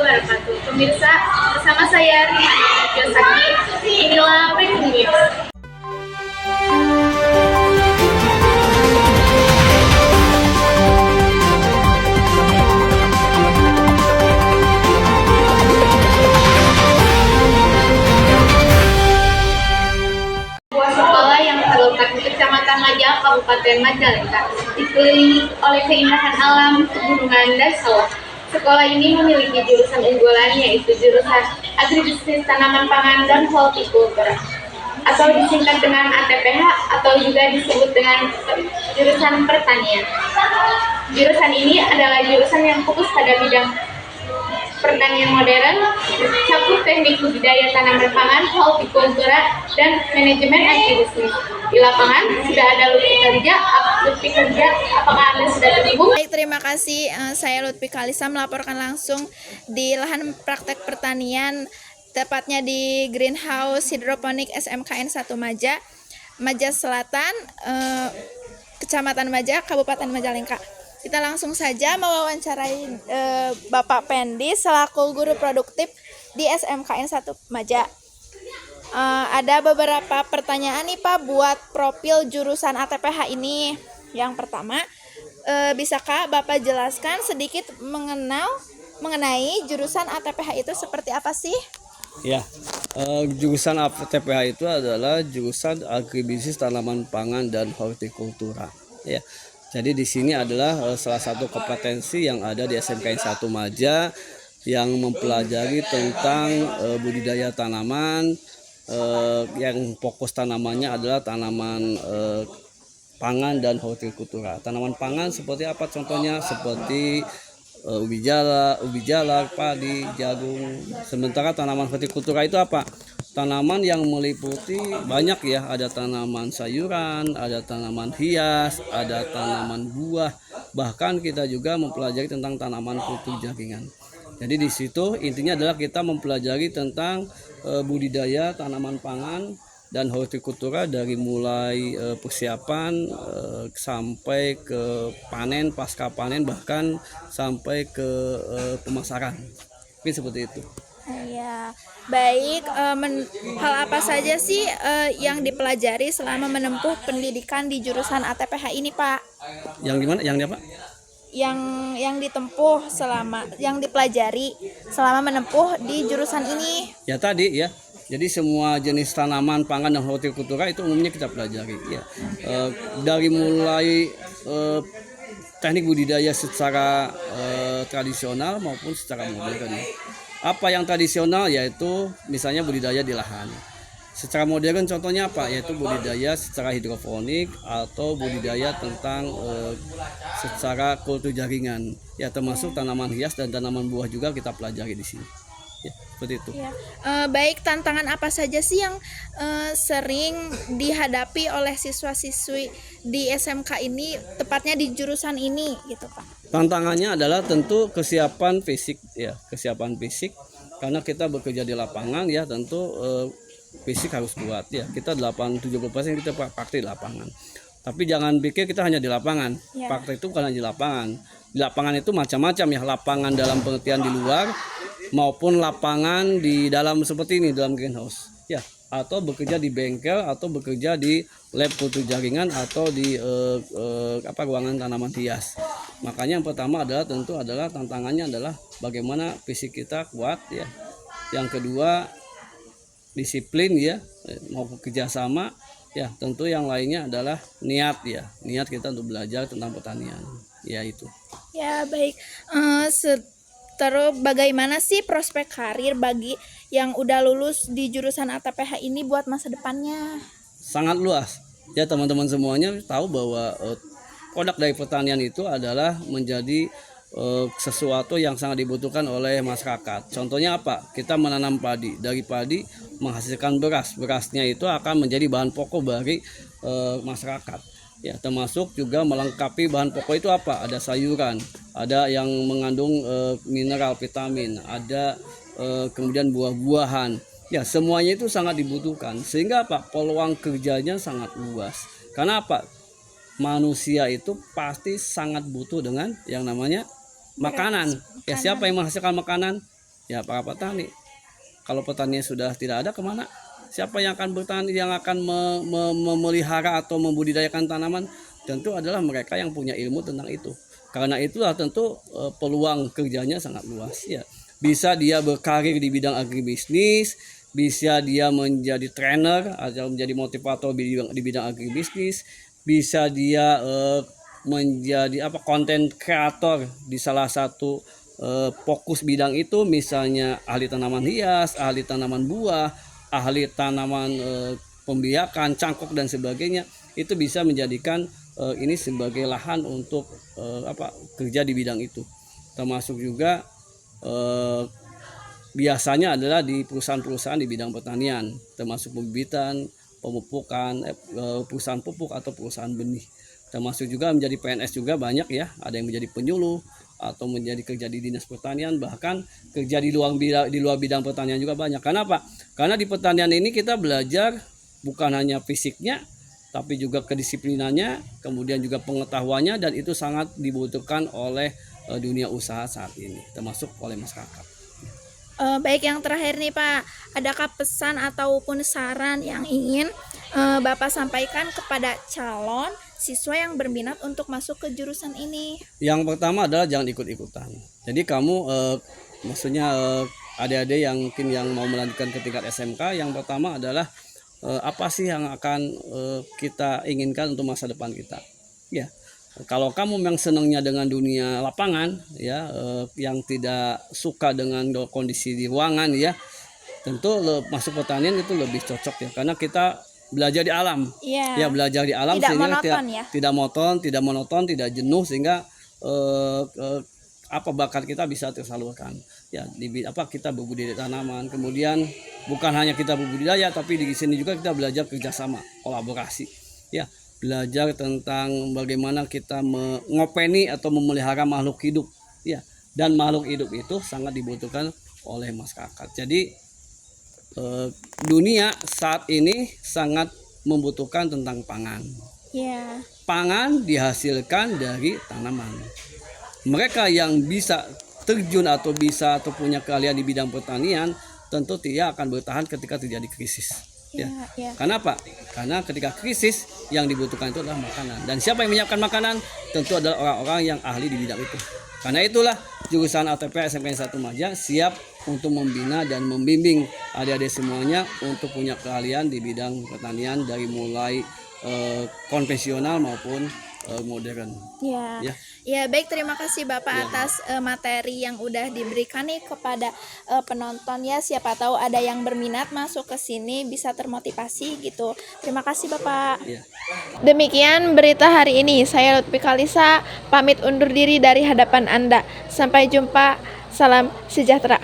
wabarakatuh. Pemirsa, bersama saya Rima Josaki. Inilah Breaking News. Sebuah sekolah yang terletak di Kecamatan Majak, Kabupaten Majalengka, dikelilingi oleh keindahan alam, pegunungan, dan sawah. Sekolah ini memiliki jurusan unggulan, yaitu jurusan Agribisnis Tanaman Pangan dan Hortikultura, atau disingkat dengan ATPH, atau juga disebut dengan jurusan pertanian. Jurusan ini adalah jurusan yang fokus pada bidang pertanian modern, cakup teknik budidaya tanaman pangan, hortikultura, dan manajemen agribisnis. Di lapangan sudah ada Lutfi Kerja. Apakah Anda sudah terhubung? Baik, terima kasih. Saya Lutfi Kalisa melaporkan langsung di lahan praktek pertanian, tepatnya di Greenhouse Hidroponik SMKN 1 Maja, Maja Selatan, Kecamatan Maja, Kabupaten Majalengka. Kita langsung saja mewawancarai Bapak Pendi selaku guru produktif di SMKN 1 Maja. Ada beberapa pertanyaan nih Pak buat profil jurusan ATPH ini. Yang pertama, bisakah Bapak jelaskan sedikit mengenai jurusan ATPH itu seperti apa sih? Ya, jurusan ATPH itu adalah jurusan Agribisnis Tanaman Pangan dan Hortikultura. Ya. Jadi di sini adalah salah satu kompetensi yang ada di SMKN 1 Maja yang mempelajari tentang budidaya tanaman, yang fokus tanamannya adalah tanaman pangan dan hortikultura. Tanaman pangan seperti apa contohnya? Seperti ubi jalak, padi, jagung. Sementara tanaman hortikultura itu apa? Tanaman yang meliputi banyak ya, ada tanaman sayuran, ada tanaman hias, ada tanaman buah, bahkan kita juga mempelajari tentang tanaman kultur jaringan. Jadi di situ intinya adalah kita mempelajari tentang budidaya tanaman pangan dan hortikultura dari mulai persiapan sampai ke panen, pasca panen, bahkan sampai ke pemasaran. Mungkin seperti itu. Ya, baik. Hal apa saja sih yang dipelajari selama menempuh pendidikan di jurusan ATPH ini, Pak? Yang gimana? Yang apa? Yang ditempuh yang dipelajari selama menempuh di jurusan ini. Ya tadi ya. Jadi semua jenis tanaman pangan dan hortikultura itu umumnya kita pelajari. Ya. Dari mulai teknik budidaya secara tradisional maupun secara modern. Apa yang tradisional yaitu misalnya budidaya di lahan. Secara modern contohnya apa? Yaitu budidaya secara hidroponik atau budidaya tentang secara kultur jaringan. Ya termasuk tanaman hias dan tanaman buah juga kita pelajari di sini. Ya, seperti itu. Ya. Baik, tantangan apa saja sih yang sering dihadapi oleh siswa-siswi di SMK ini, tepatnya di jurusan ini gitu Pak? Tantangannya adalah tentu kesiapan fisik ya, kesiapan fisik karena kita bekerja di lapangan ya, tentu fisik harus kuat ya. Kita 70% kita praktik di lapangan. Tapi jangan pikir kita hanya di lapangan. Ya. Praktik itu bukan hanya di lapangan. Di lapangan itu macam-macam ya, lapangan dalam pengertian di luar maupun lapangan di dalam seperti ini, dalam greenhouse ya, atau bekerja di bengkel atau bekerja di lab kultur jaringan atau di ruangan tanaman hias. Makanya yang pertama adalah tentu adalah tantangannya adalah bagaimana fisik kita kuat ya. Yang kedua disiplin ya, mau kerjasama ya. Tentu yang lainnya adalah niat ya, niat kita untuk belajar tentang pertanian ya itu. Ya baik. Terus bagaimana sih prospek karir bagi yang udah lulus di jurusan ATPH ini buat masa depannya? Sangat luas ya, teman-teman semuanya tahu bahwa produk dari pertanian itu adalah menjadi sesuatu yang sangat dibutuhkan oleh masyarakat. Contohnya apa? Kita menanam padi, dari padi menghasilkan beras, berasnya itu akan menjadi bahan pokok bagi masyarakat. Ya, termasuk juga melengkapi bahan pokok itu apa? Ada sayuran, ada yang mengandung mineral, vitamin, ada kemudian buah-buahan. Ya, semuanya itu sangat dibutuhkan. Sehingga apa? Peluang kerjanya sangat luas. Karena apa? Manusia itu pasti sangat butuh dengan yang namanya makanan. Ya, siapa yang menghasilkan makanan? Ya para petani. Kalau petani sudah tidak ada, kemana? Siapa yang akan bertani, yang akan memelihara atau membudidayakan tanaman? Tentu adalah mereka yang punya ilmu tentang itu. Karena itulah tentu peluang kerjanya sangat luas ya. Bisa dia berkarir di bidang agribisnis, bisa dia menjadi trainer atau menjadi motivator di bidang agribisnis, bisa dia menjadi konten kreator di salah satu fokus bidang itu, misalnya ahli tanaman hias, ahli tanaman buah, ahli tanaman pembiakan, cangkok dan sebagainya. Itu bisa menjadikan ini sebagai lahan untuk kerja di bidang itu. Termasuk juga biasanya adalah di perusahaan-perusahaan di bidang pertanian, termasuk pembibitan, pemupukan, perusahaan pupuk atau perusahaan benih. Termasuk juga menjadi PNS juga banyak ya, ada yang menjadi penyuluh atau menjadi kerja di dinas pertanian, bahkan kerja di luar bidang pertanian juga banyak. Kenapa? Karena di pertanian ini kita belajar bukan hanya fisiknya, tapi juga kedisiplinannya, kemudian juga pengetahuannya, dan itu sangat dibutuhkan oleh dunia usaha saat ini, termasuk oleh masyarakat. Baik, yang terakhir nih Pak, adakah pesan ataupun saran yang ingin Bapak sampaikan kepada calon siswa yang berminat untuk masuk ke jurusan ini? Yang pertama adalah jangan ikut-ikutan. Jadi kamu maksudnya adik-adik yang mungkin yang mau melanjutkan ke tingkat SMK, yang pertama adalah apa sih yang akan kita inginkan untuk masa depan kita ya. Kalau kamu yang senangnya dengan dunia lapangan ya, yang tidak suka dengan kondisi di ruangan ya, tentu masuk pertanian itu lebih cocok ya, karena kita belajar di alam ya, belajar di alam tidak sehingga monoton, tidak monoton, tidak jenuh, sehingga bakat kita bisa tersalurkan ya. Kita berbudidaya tanaman, kemudian bukan hanya kita berbudidaya, tapi di sini juga kita belajar kerjasama, kolaborasi ya, belajar tentang bagaimana kita mengopeni atau memelihara makhluk hidup ya, dan makhluk hidup itu sangat dibutuhkan oleh masyarakat. Jadi dunia saat ini sangat membutuhkan tentang pangan. Pangan dihasilkan dari tanaman. Mereka yang bisa terjun atau punya keahlian di bidang pertanian, tentu dia akan bertahan ketika terjadi krisis. Kenapa? Karena ketika krisis yang dibutuhkan itu adalah makanan. Dan siapa yang menyiapkan makanan? Tentu adalah orang-orang yang ahli di bidang itu. Karena itulah jurusan ATP SMK 1 Maja siap untuk membina dan membimbing adik-adik semuanya untuk punya keahlian di bidang pertanian, dari mulai konvensional maupun modern. Ya, baik, terima kasih Bapak atas materi yang udah diberikan nih kepada penonton ya. Siapa tahu ada yang berminat masuk ke sini bisa termotivasi gitu. Terima kasih Bapak. Demikian berita hari ini. Saya Lutfi Kalisa pamit undur diri dari hadapan Anda. Sampai jumpa. Salam sejahtera.